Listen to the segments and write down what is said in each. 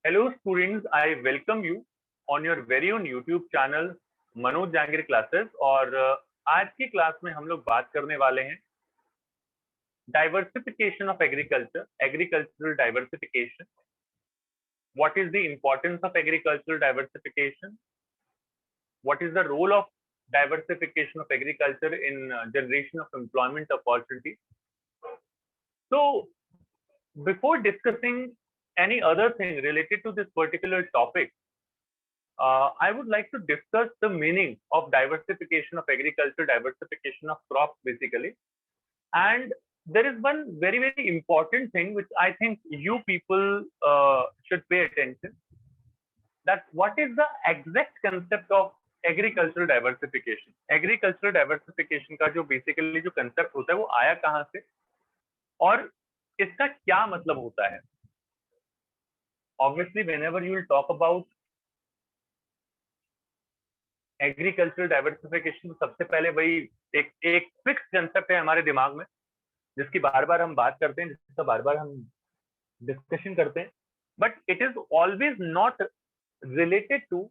Hello students, I welcome you on your very own YouTube channel Manoj Jangir classes. और आज की class में हम लोग बात करने वाले हैं diversification of agriculture, agricultural diversification. What is the importance of agricultural diversification? What is the role of diversification of agriculture in generation of employment opportunity? So before discussing any other thing related to this particular topic, I would like to discuss the meaning of diversification of agriculture, diversification of crops basically. And there is one very, very important thing which I think you people should pay attention. That what is the exact concept of agricultural diversification? Agricultural diversification का जो basically जो concept होता है वो आया कहां से और इसका क्या मतलब होता है? Obviously whenever you will talk about agricultural diversification तो सबसे पहले वही एक फिक्स कंसेप्ट है हमारे दिमाग में, जिसकी बार बार हम बात करते हैं, जिसका बार बार हम डिस्कशन करते हैं, but it is always not related to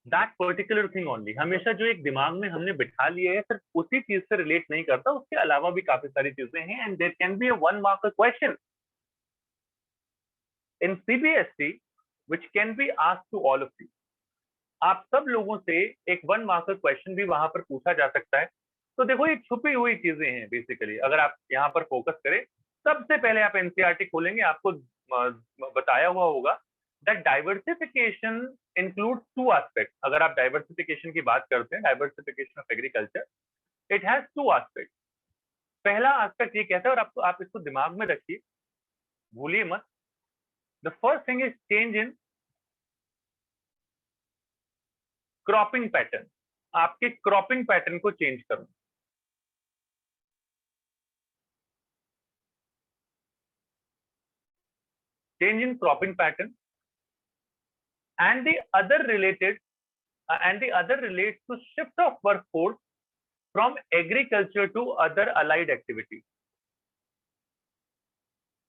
that particular thing only. हमेशा जो एक दिमाग में हमने बिठा लिया है सिर्फ उसी चीज से रिलेट नहीं करता, उसके अलावा भी काफी सारी चीजें हैं। And there can be a 1 mark question in CBSE which can be asked to all of you. आप सब लोगों से एक 1 मार्क क्वेश्चन भी वहां पर पूछा जा सकता है। तो देखो ये छुपी हुई चीजें हैं बेसिकली। अगर आप यहाँ पर फोकस करें, सबसे पहले आप एनसीईआरटी खोलेंगे, आपको बताया हुआ होगा that diversification includes two aspects. अगर आप डाइवर्सिफिकेशन की बात करते हैं, diversification of agriculture, it has to aspect. पहला एस्पेक्ट ये कहता है, और आप इसको दिमाग में रखिए, भूलिए मत। The first thing is change in cropping pattern. आपके क्रॉपिंग पैटर्न को चेंज करना। Change in cropping pattern and the other relates to shift of workforce from agriculture to other allied activities.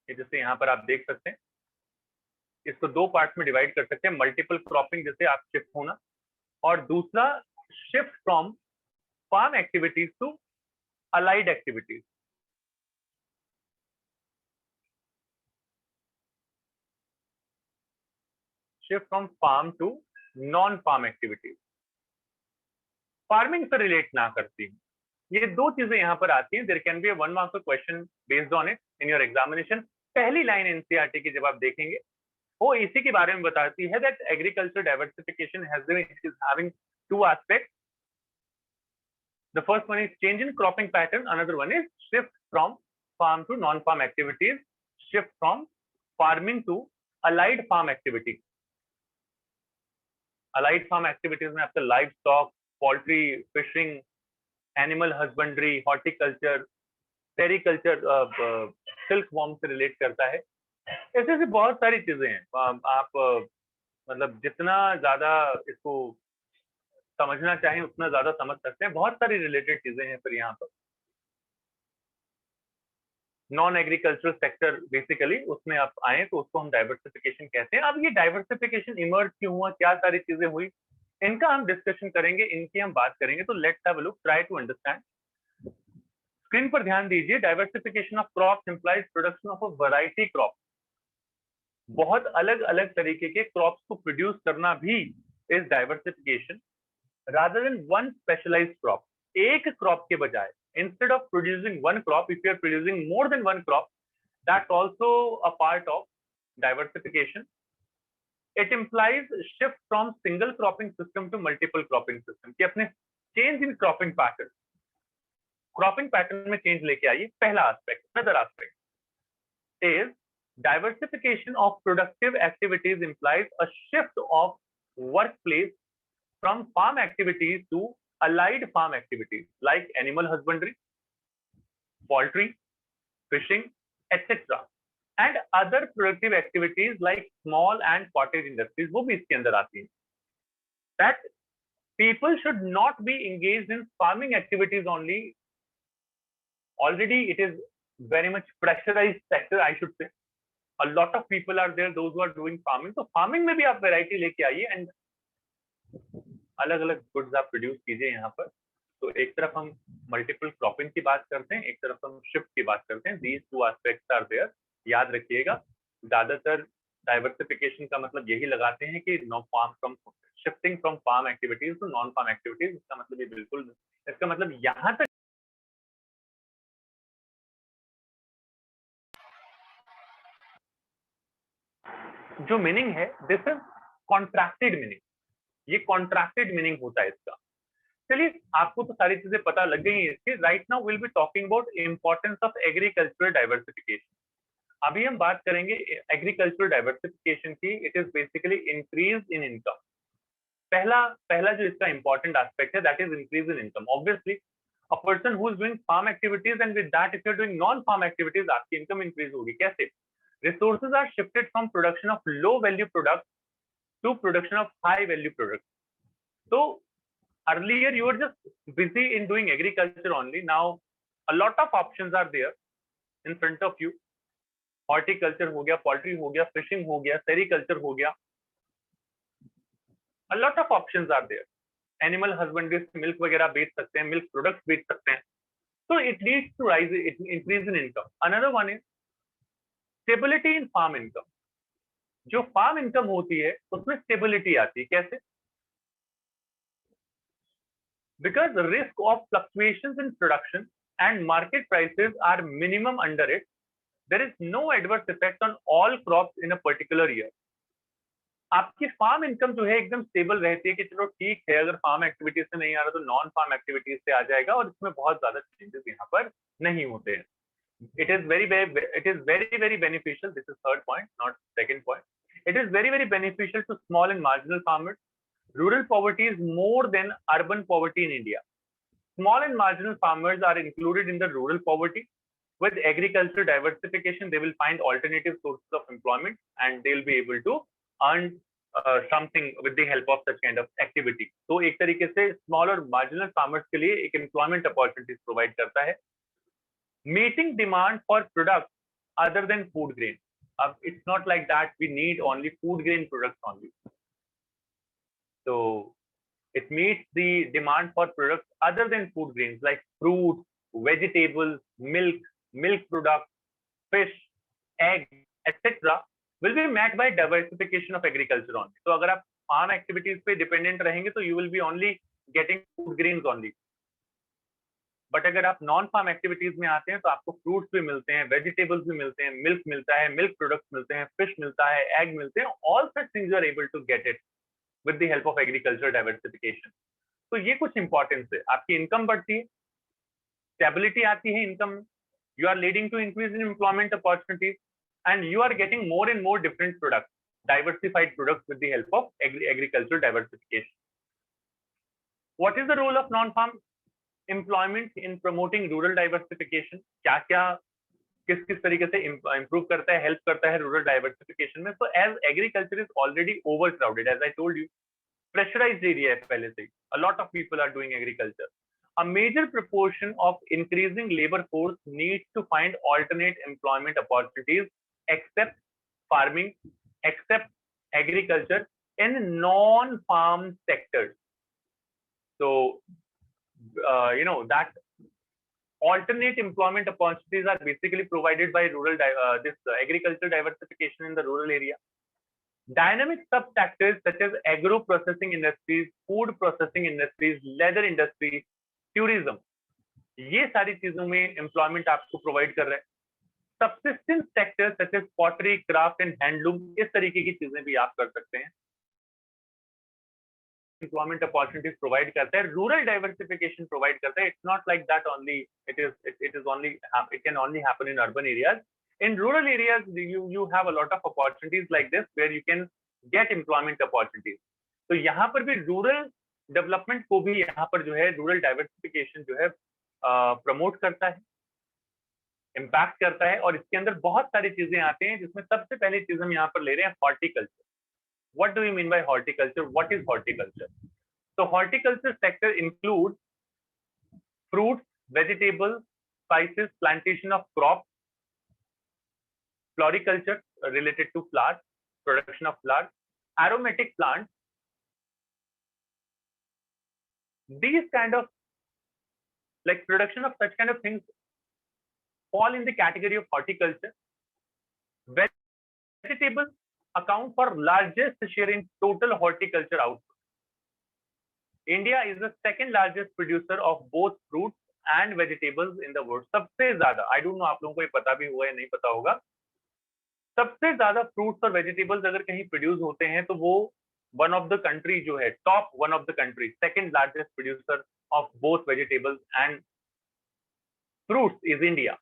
जैसे यहाँ पर आप देख सकते हैं, इसको दो पार्ट में डिवाइड कर सकते हैं। मल्टीपल क्रॉपिंग जैसे आप शिफ्ट होना, और दूसरा shift from farm activities to allied activities. Shift from farm to non farm activities. Farming से रिलेट ना करती हूँ, ये दो चीजें यहाँ पर आती हैं। There can be a 1 mark question based on it in your examination. पहली लाइन एनसीईआरटी की जब आप देखेंगे, वो इसी के बारे में बताती है that agriculture diversification is having two aspects. The first one is change in cropping pattern, another one is shift from farm to non farm activities, shift from farming to allied farm activities. Allied farm activities में आपका livestock, poultry, fishing, animal husbandry, horticulture, sericulture, silkworm से relate करता है। ऐसे ऐसे बहुत सारी चीजें हैं। आप मतलब जितना ज्यादा इसको समझना चाहें उतना ज्यादा समझ सकते हैं। बहुत सारी रिलेटेड चीजें हैं। फिर यहाँ पर नॉन एग्रीकल्चरल सेक्टर बेसिकली उसमें आप आए तो उसको हम डाइवर्सिफिकेशन कहते हैं। अब ये डाइवर्सिफिकेशन इमर्ज क्यों हुआ, क्या सारी चीजें हुई, इनका हम डिस्कशन करेंगे, इनकी हम बात करेंगे। तो let's have a look, try to understand. Screen पर ध्यान दीजिए। Diversification of crops implies production of a variety crop. बहुत अलग अलग तरीके के क्रॉप्स को प्रोड्यूस करना भी is diversification, rather than one specialised crop. एक क्रॉप के बजाय, instead of producing one crop, if you are producing more than one crop, that's also a part of diversification. It implies shift from single cropping system to multiple cropping system. कि अपने change in cropping pattern में change लेके आइए। पहला aspect. Another aspect is diversification of productive activities implies a shift of workplace from farm activities to allied farm activities like animal husbandry, poultry, fishing, etc. and other productive activities like small and cottage industries, वो भी इसके अंदर आती हैं। That people should not be engaged in farming activities only. Already it is very much pressurized sector, I should say. a lot of people are there those who are doing farming. तो farming में भी आप variety लेके आइए and अलग अलग goods आप produce कीजिए यहाँ पर. तो एक तरफ हम मल्टीपल क्रॉपिंग की बात करते हैं, एक तरफ हम शिफ्ट की बात करते हैं. These two aspects are there. याद रखिएगा, ज्यादातर डाइवर्सिफिकेशन का मतलब यही लगाते हैं कि no farm from shifting from farm activities to non farm activities. इसका मतलब ये बिल्कुल, इसका मतलब यहाँ तक जो मीनिंग है, दिस इज कॉन्ट्रैक्टेड मीनिंग. ये कॉन्ट्रैक्टेड मीनिंग होता है इसका. चलिए, आपको तो सारी चीजें पता लग गई हैं इसकी. Right now will be talking about importance of agricultural diversification. अभी हम बात करेंगे एग्रीकल्चरल डाइवर्सिफिकेशन की. It is basically increase in income. पहला पहला जो इसका इंपॉर्टेंट एस्पेक्ट है, that is increase in income. Obviously a person who is doing farm activities and with that if you are doing non farm activities, आपकी income increase होगी. कैसे? Resources are shifted from production of low value product to production of high value product. तो earlier you were just busy in doing agriculture only. Now a lot of options are there in front of you. Horticulture हो गया, poultry हो गया, fishing हो गया, sericulture हो गया. A lot of options are there. Animal husbandry से milk वगैरह बेच सकते हैं, milk products बेच सकते हैं. So it leads to rise, increase in income. Another one is stability in farm income. जो farm income होती है उसमें stability आती है. कैसे? Because the risk of fluctuations in production and market prices are minimum under it, there is no adverse effect on all crops in a particular year. आपकी farm income जो है एकदम स्टेबल रहती है कि चलो ठीक है, अगर फार्म एक्टिविटीज से नहीं आ रहा तो नॉन फार्म एक्टिविटीज से आ जाएगा, और इसमें बहुत ज्यादा चेंजेस यहाँ पर नहीं होते हैं. It is very beneficial. This is third point, not second point. It is very beneficial to small and marginal farmers. Rural poverty is more than urban poverty in India. Small and marginal farmers are included in the rural poverty. With agricultural diversification, they will find alternative sources of employment and they'll be able to earn something with the help of such kind of activity. तो एक तरीके से small और marginal farmers के लिए एक employment opportunities provide करता है. Meeting demand for products other than food grain. It's not like that we need only food grain products only. So it meets the demand for products other than food grains like fruit, vegetables, milk products, fish, eggs, etc. will be met by diversification of agriculture only. So अगर आप farm activities पे dependent रहेंगे तो you will be only getting food grains only. But अगर आप non farm activities में आते हैं तो आपको फ्रूट्स भी मिलते हैं, वेजिटेबल्स भी मिलते हैं, मिल्क मिलता है, मिल्क प्रोडक्ट्स मिलते हैं, फिश मिलता है, एग मिलते हैं. All such things you are able to get it with the help of agricultural diversification. तो ये कुछ इंपॉर्टेंस है. आपकी इनकम बढ़ती है, स्टेबिलिटी आती है income, you are leading to increase in employment opportunities and you are getting more and more different products, diversified products with the help of agricultural diversification. What is the role of non-farm employment in promoting rural diversification? क्या क्या किस तरीके से improve करता है, help करता है rural diversification में? So as agriculture is already overcrowded, as I told you, pressurized area है पहले से. A lot of people are doing agriculture. A major proportion of increasing labor force needs to find alternate employment opportunities except farming, except agriculture in non-farm sectors. So that alternate employment opportunities are basically provided by agricultural diversification in the rural area. Dynamic subsectors such as agro processing industries, food processing industries, leather industry, tourism, ये सारी चीजों में employment आपको provide कर रहे हैं. Subsistence sectors such as pottery, craft and handloom, इस तरीके की चीजें भी आप कर सकते हैं. employment opportunities provide करता है, rural diversification provide करता है. It's not like that only. It can only happen in urban areas. In rural areas, you have a lot of opportunities like this where you can get employment opportunities. तो यहाँ पर भी rural development को भी यहाँ पर जो है rural diversification जो है promote करता है, impact करता है, और इसके अंदर बहुत सारी चीजें आते हैं जिसमें सबसे पहली चीज हम यहाँ पर ले रहे हैं horticulture. What do you mean by horticulture? What is horticulture? So horticulture sector includes fruits, vegetables, spices, plantation of crops, floriculture related to flowers, production of flowers, aromatic plants. These kind of like production of such kind of things fall in the category of horticulture. Vegetables account for largest share in total horticulture output. India is the second largest producer of both fruits and vegetables in the world. सबसे ज्यादा, I don't know आप लोगों को ये पता भी होगा या नहीं पता होगा, सबसे ज्यादा फ्रूट्स और वेजिटेबल्स अगर कहीं प्रोड्यूस होते हैं तो वो वन ऑफ द कंट्री जो है, top one of the country, second largest producer of both vegetables and fruits is India.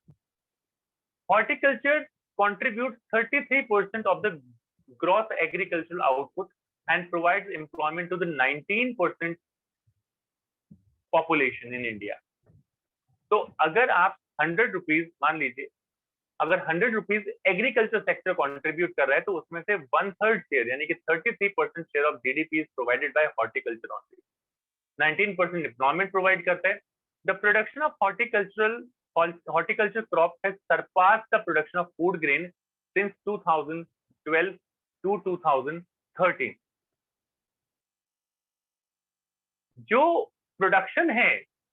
Horticulture contributes 33% of the gross agricultural output and provides employment to the 19% population in India. तो अगर आप 100 rupees मान लीजिए, अगर 100 rupees agriculture sector contribute कर रहा है तो उसमें से 1/3 शेयर यानी कि 33% share of GDP is provided by horticulture only. 19% employment provide करता है. The production of horticulture crops has surpassed the production of food grain since 2012 to 2013. जो प्रोडक्शन है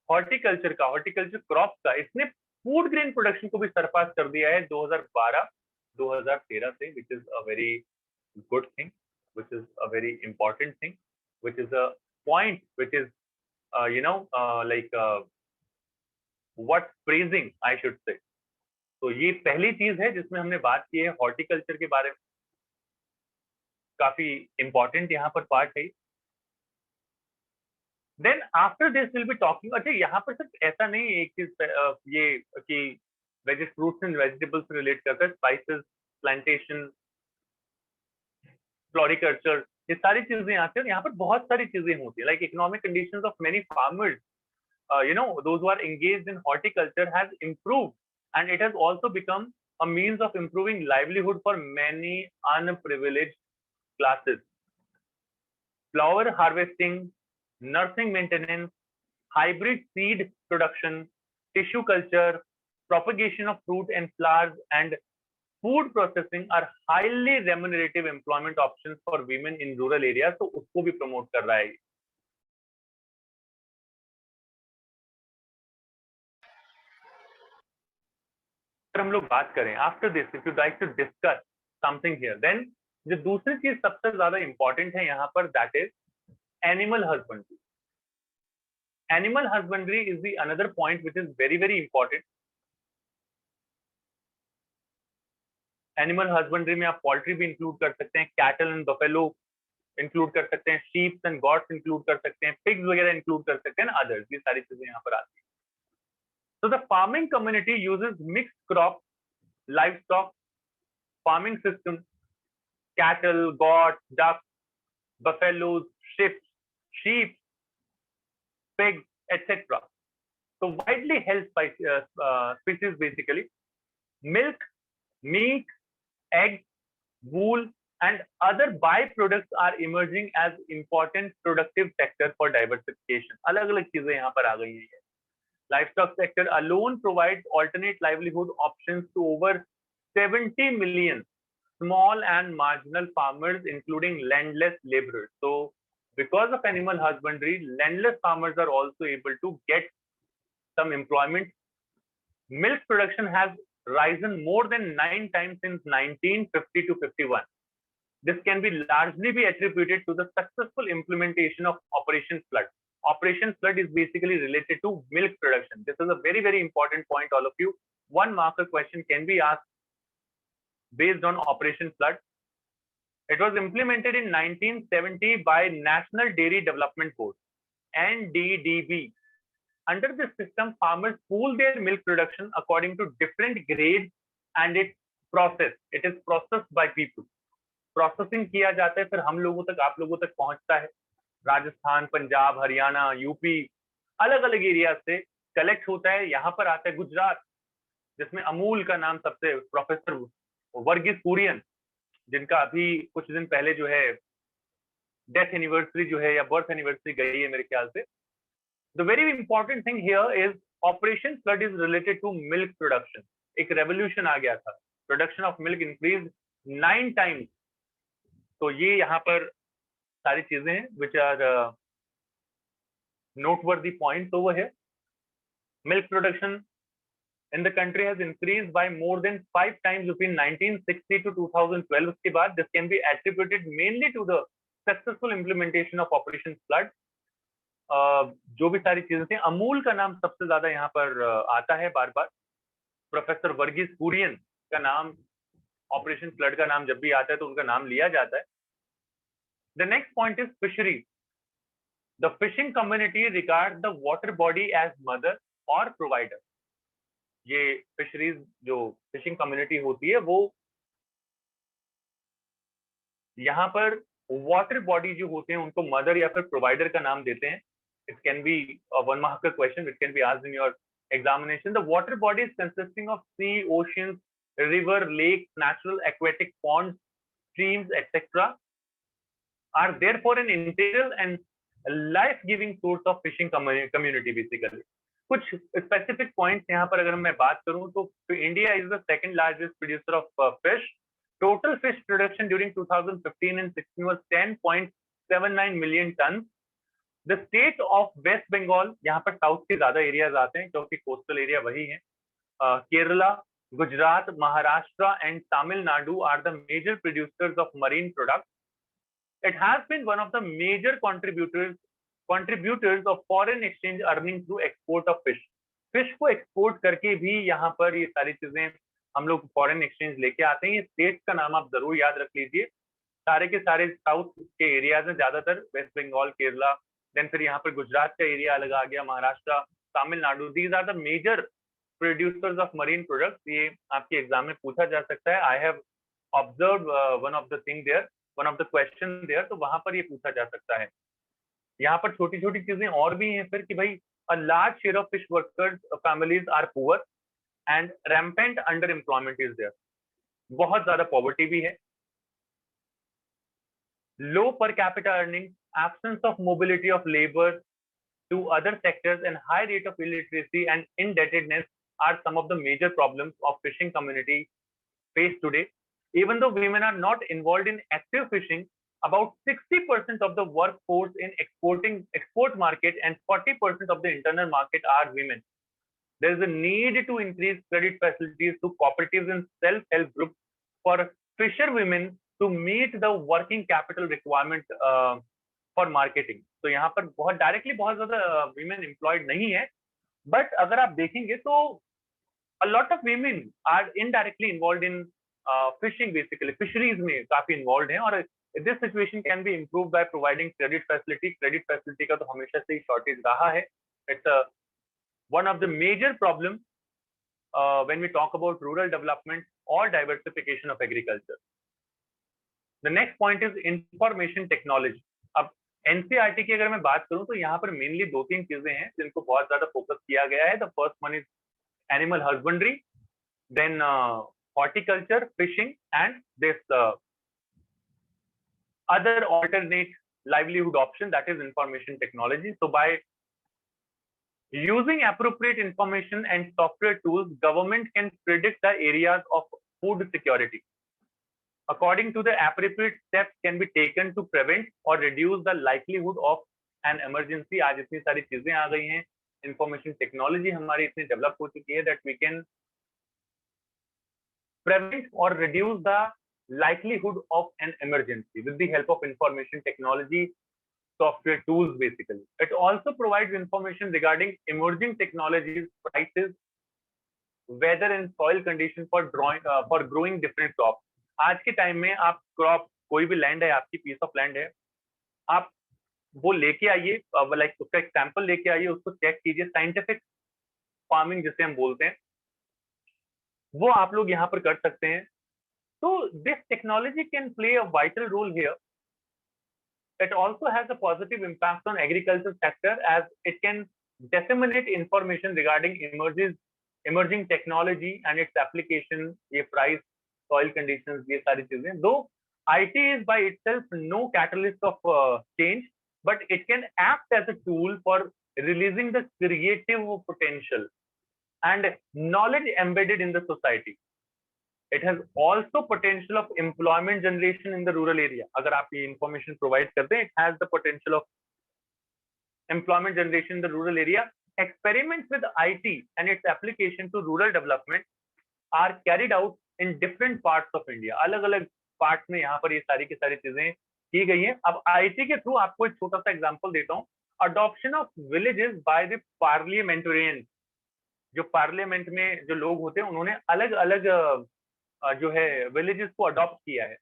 हॉर्टिकल्चर का, हॉर्टिकल्चर क्रॉप का, इसने फूड ग्रेन प्रोडक्शन को भी सरपास कर दिया है 2012-2013 से, which is a very good thing, which is a very important thing, which is a point which is what praising I should say. तो ये पहली चीज है जिसमें हमने बात की है हॉर्टिकल्चर के बारे में, काफी इंपॉर्टेंट यहाँ पर पार्ट है. Then after this will be talking, अच्छा यहाँ पर सिर्फ ऐसा नहीं है एक चीज ये कि फ्रूट्स एंड वेजिटेबल्स से रिलेट करता है, स्पाइसेस, प्लांटेशन, फ्लोरिकल्चर, ये सारी चीजें आती हैं. यहाँ पर बहुत सारी चीजें होती है, like economic conditions of many farmers, those who are engaged in horticulture has improved, and it has also become a means of improving livelihood for many unprivileged classes. Flower harvesting, nursing maintenance, hybrid seed production, tissue culture, propagation of fruit and flowers, and food processing are highly remunerative employment options for women in rural areas. तो उसको भी promote कर रहा है. हम लोग बात करें after this, if you like to discuss something here, then जो दूसरी चीज सबसे ज्यादा इंपॉर्टेंट है यहाँ पर, that is animal husbandry. Animal husbandry is the another point which is very very important. Animal husbandry में आप पोल्ट्री भी इंक्लूड कर सकते हैं, कैटल एंड बफेलो इंक्लूड कर सकते हैं, शीप्स एंड गॉट्स इंक्लूड कर सकते हैं, पिग्स वगैरह इंक्लूड कर सकते हैं, अदर्स, ये सारी चीजें यहाँ पर आती हैं. So the farming community uses mixed crop, livestock, farming system, cattle, goats, ducks, buffaloes, sheep, pigs, etc. So widely held species basically. Milk, meat, eggs, wool, and other byproducts are emerging as important productive sector for diversification. अलग-अलग चीजें यहाँ पर आ गई हैं. Livestock sector alone provides alternate livelihood options to over 70 million small and marginal farmers, including landless laborers. So, because of animal husbandry, landless farmers are also able to get some employment. Milk production has risen more than 9 times since 1950 to 51. This can be largely be attributed to the successful implementation of Operation Flood. Operation Flood is basically related to milk production. This is a very, very important point, all of you. One marker question can be asked based on Operation Flood. It was implemented in 1970 by National Dairy Development Board, NDDB. Under this system, farmers pool their milk production according to different grades and its process. It is processed by people. Processing किया जाता है, फिर हम लोगों तक, आप लोगों तक पहुंचता है. राजस्थान, पंजाब, हरियाणा, यूपी, अलग अलग एरिया से कलेक्ट होता है, यहाँ पर आता है गुजरात, जिसमें अमूल का नाम सबसे, प्रोफेसर वर्गीस कुरियन, जिनका अभी कुछ दिन पहले जो है डेथ एनिवर्सरी जो है या बर्थ एनिवर्सरी गई है मेरे ख्याल से. The very important thing here is operation flood is related to milk production. एक रेवोल्यूशन आ गया था production of milk increase 9 times. तो ये यहाँ पर सारी चीजें हैं which are noteworthy points over here. Milk production in the country has increased by more than 5 times between 1960 to 2012. उसके बाद this can be attributed mainly to the successful implementation of Operation Flood. जो भी सारी चीजें थी, अमूल का नाम सबसे ज्यादा यहाँ पर आता है बार बार. प्रोफेसर वर्गीस कुरियन का नाम, ऑपरेशन फ्लड का नाम जब भी आता है तो उनका नाम लिया जाता है. The next point is fishery. The fishing community regard the water body as mother or provider. ये फिशरीज जो फिशिंग कम्युनिटी होती है वो यहाँ पर वाटर बॉडी जो होते हैं उनको मदर या फिर प्रोवाइडर का नाम देते हैं. It can be one mark का question, it can be asked in your examination. The water bodies consisting of sea, oceans, river, lakes, natural aquatic ponds, streams, etc. are therefore an integral and life-giving source of fishing community basically. कुछ specific points यहाँ पर अगर मैं बात करूँ तो India is the second largest producer of fish. Total fish production during 2015 and 16 was 10.79 million tons. The state of West Bengal, यहाँ पर साउथ के ज्यादा एरियाज आते हैं क्योंकि कोस्टल एरिया वही है. Kerala, Gujarat, Maharashtra and Tamil Nadu are the major producers of marine products. It has been one of the major contributors of foreign exchange earning through export of fish. Fish को एक्सपोर्ट करके भी यहाँ पर ये सारी चीजें हम लोग फॉरेन एक्सचेंज लेके आते हैं. ये स्टेट का नाम आप जरूर याद रख लीजिए. सारे के सारे साउथ के एरियाज में ज्यादातर वेस्ट बंगाल, केरला, देन फिर यहाँ पर गुजरात का एरिया अलग आ गया, Maharashtra, Tamil Nadu. These are the major producers of marine products. ये आपके एग्जाम में पूछा जा सकता है. I have observe one of the thing there, one of the question there, तो वहां पर ये पूछा जा सकता है. यहाँ पर छोटी छोटी चीजें और भी हैं फिर कि भाई a large share of fish workers families are poor and rampant underemployment is there. बहुत ज्यादा पॉवर्टी भी है. Low per capita earning, absence of mobility of labor to other sectors, and high rate of illiteracy and indebtedness are some of the major problems of fishing community faced today. Even though women are not involved in active fishing, about 60% of the workforce in export market and 40% of the internal market are women. There is a need to increase credit facilities to cooperatives and self-help groups for fisher women to meet the working capital requirement for marketing. तो यहाँ पर बहुत directly बहुत ज्यादा women employed नहीं है, but अगर आप देखेंगे तो a lot of women are indirectly involve in fishing. Basically fisheries में काफी इन्वॉल्व हैं और this situation can be improve by providing credit facility. Credit facility का तो हमेशा से ही शॉर्टेज रहा है. It's one of the major problem when we talk about rural development और diversification of agriculture. The next point is information technology. अब NCERT की अगर मैं बात करूं तो यहाँ पर मेनली 2-3 चीजें हैं जिनको बहुत ज्यादा फोकस किया गया है. The first one is animal husbandry, then horticulture, fishing and this other alternate livelihood option, that is information technology. So by using appropriate information and software tools, government can predict the areas of food security. According to the appropriate steps can be taken to prevent or reduce the likelihood of an emergency. आज इतनी सारी चीजें आ गई हैं, information technology हमारी इतनी develop हो चुकी है that we can prevent or reduce the likelihood of an emergency with the help of information technology software tools basically. It also provides information regarding emerging technologies, prices, weather and soil conditions for growing different crops. आज के time में आप crop, कोई भी land है आपकी, piece of land है, आप वो लेके आइए, लाइक उसका एक सैंपल लेके आइए, उसको चेक कीजिए. साइंटिफिक फार्मिंग जिसे हम बोलते हैं वो आप लोग यहाँ पर कर सकते हैं. तो this technology can play a vital role here. It also has a positive impact on agriculture sector as it can disseminate information regarding emerging technology and its application, ये price, soil conditions, ये सारी चीजें. Though IT is by itself no catalyst of change, but it can act as a tool for releasing the creative potential and knowledge embedded in the society. It has also potential of employment generation in the rural area. अगर आप ये information provide करते हैं, it has the potential of employment generation in the rural area. Experiments with IT and its application to rural development are carried out in different parts of India. अलग-अलग parts में यहाँ पर ये सारी की सारी चीजें की गई हैं. अब IT के थ्रू आपको एक छोटा सा एग्जांपल देता हूँ. Adoption of villages by the parliamentarians. जो पार्लियामेंट में जो लोग होते हैं उन्होंने अलग-अलग जो है villages को adopt किया है.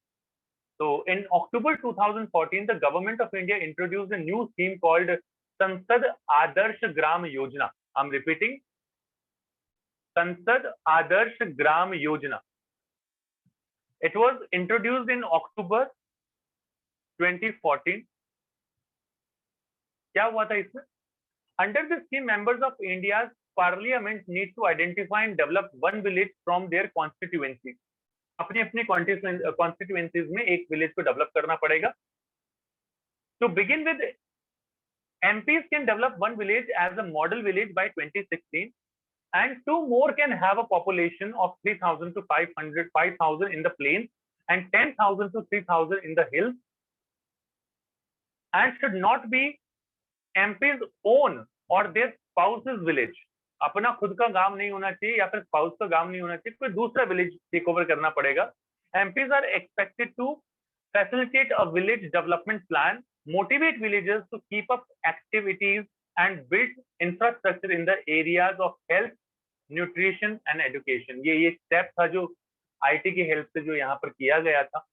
So in October 2014, the government of India introduced a new scheme called Sansad Adarsh Gram Yojana. I'm repeating, Sansad Adarsh Gram Yojana. It was introduced in October 2014. क्या हुआ था इसमें? Under the scheme, members of India's parliament need to identify and develop one village from their constituency. अपने अपने constituencies में एक village को develop करना पड़ेगा. To begin with, MPs can develop one village as a model village by 2016, and two more can have a population of 3,000 to 5,000 in the plains and 10,000 to 3,000 in the hills, and should not be MP's own or their spouse's village. अपना खुद का गांव नहीं होना चाहिए या फिर spouse का गांव नहीं होना चाहिए, कोई दूसरा विलेज टेक ओवर करना पड़ेगा. MPs are expected to facilitate a village development plan, motivate villagers to keep up activities and build infrastructure in the areas of health, nutrition and education. ये स्टेप था जो IT की help से जो यहाँ पर किया गया था.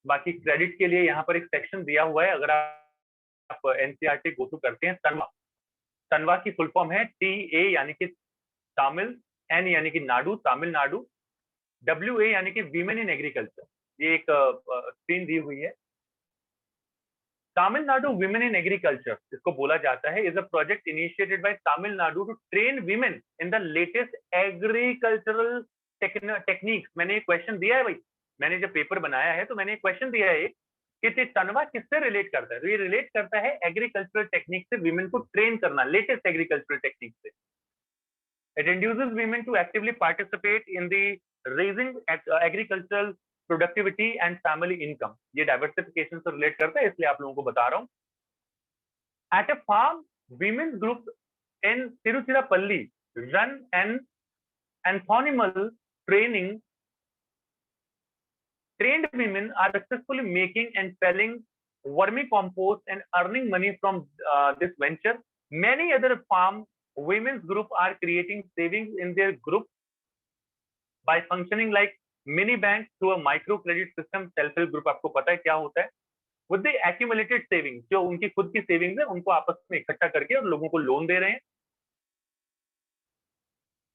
बाकी क्रेडिट के लिए यहाँ पर एक सेक्शन दिया हुआ है. अगर आप NCERT गो थ्रू करते हैं, तनवा की फुल फॉर्म है TA यानी कि तमिल, N यानी कि नाडु, तमिलनाडु, WA यानी कि वीमेन इन एग्रीकल्चर. ये एक स्क्रीन दी हुई है. तमिलनाडु वीमेन इन एग्रीकल्चर इसको बोला जाता है. Is a project initiated by Tamil Nadu to train women in the latest agricultural techniques. मैंने एक क्वेश्चन दिया है भाई, मैंने जब पेपर बनाया है तो मैंने एक क्वेश्चन दिया है कि तनवा किससे रिलेट करता है. तो ये रिलेट करता है एग्रीकल्चरल टेक्निक से वीमेन को ट्रेन करना, लेटेस्ट एग्रीकल्चरल टेक्निक से. It induces women to actively participate in the raising agricultural productivity and family income. ये डाइवर्सिफिकेशन से रिलेट करता है, इसलिए आप लोगों को बता रहा हूँ. At a farm, women's group in Tiruchirappalli run an animal training. Trained women are successfully making and selling vermicompost and earning money from this venture. Many other farm women's group are creating savings in their group by functioning like mini banks through a micro credit system. Self help group आपको पता है क्या होता है. With the accumulated savings, जो उनकी खुद की सेविंग्स है उनको आपस में इकट्ठा करके और लोगों को लोन दे रहे हैं.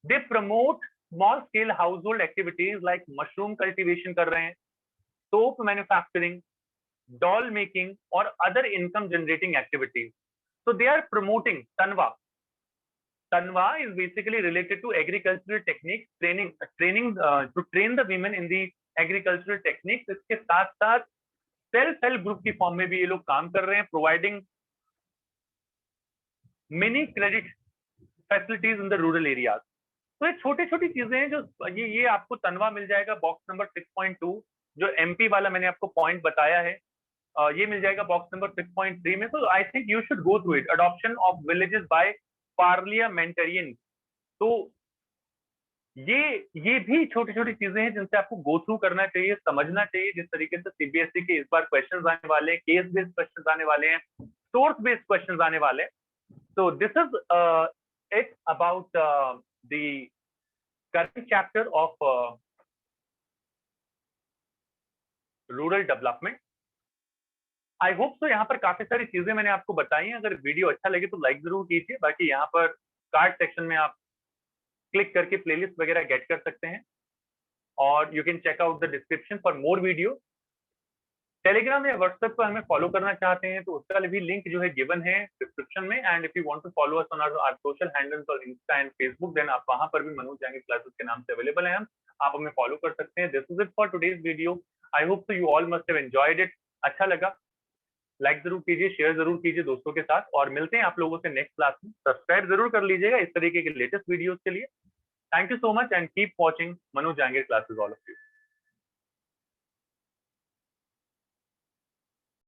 They promote small scale household activities like mushroom cultivation कर रहे हैं, soap manufacturing, doll making or other income generating activities. So they are promoting Tanwa. Tanwa is basically related to agricultural techniques, training to train the women in the agricultural techniques. इसके साथ साथ self help group की form में भी ये लोग काम कर रहे हैं, providing mini credit facilities in the rural areas. तो ये छोटी छोटी चीजें हैं जो ये आपको तनवा मिल जाएगा बॉक्स नंबर 6.2. जो MP वाला मैंने आपको पॉइंट बताया है ये मिल जाएगा बॉक्स नंबर 6.3 में. तो I think you should go through it. Adoption of villages by parliamentarian. तो ये भी छोटी छोटी चीजें हैं जिनसे आपको गो थ्रू करना चाहिए, समझना चाहिए. जिस तरीके से CBSE के इस बार क्वेश्चंस आने वाले हैं, केस बेस्ड क्वेश्चंस आने वाले हैं, सोर्स बेस्ड क्वेश्चंस आने वाले हैं. So this is it about the current chapter of rural development. I hope so यहाँ पर काफी सारी चीजें मैंने आपको बताई हैं. अगर वीडियो अच्छा लगे तो लाइक जरूर कीजिए. बाकी यहाँ पर कार्ड सेक्शन में आप क्लिक करके प्लेलिस्ट वगैरह गेट कर सकते हैं और you can check out the description for more video. Telegram या व्हाट्सएप पर हमें फॉलो करना चाहते हैं तो उसका भी लिंक जो है गिवन है डिस्क्रिप्शन में. And if you want to follow us on our social handles or Insta and Facebook, then आप वहां पर भी मनोज जांगी क्लासेस के नाम से अवेलेबल हैं. आप हमें फॉलो कर सकते हैं. This is it for today's video. I hope so you all must have enjoyed it. अच्छा लगा लाइक जरूर कीजिए, शेयर जरूर कीजिए दोस्तों के साथ और मिलते हैं आप लोगों से नेक्स्ट क्लास में. सब्सक्राइब जरूर कर लीजिएगा इस तरीके के लेटेस्ट वीडियोस के लिए. Thank you so much and keep watching Manu Jangir classes, all of you.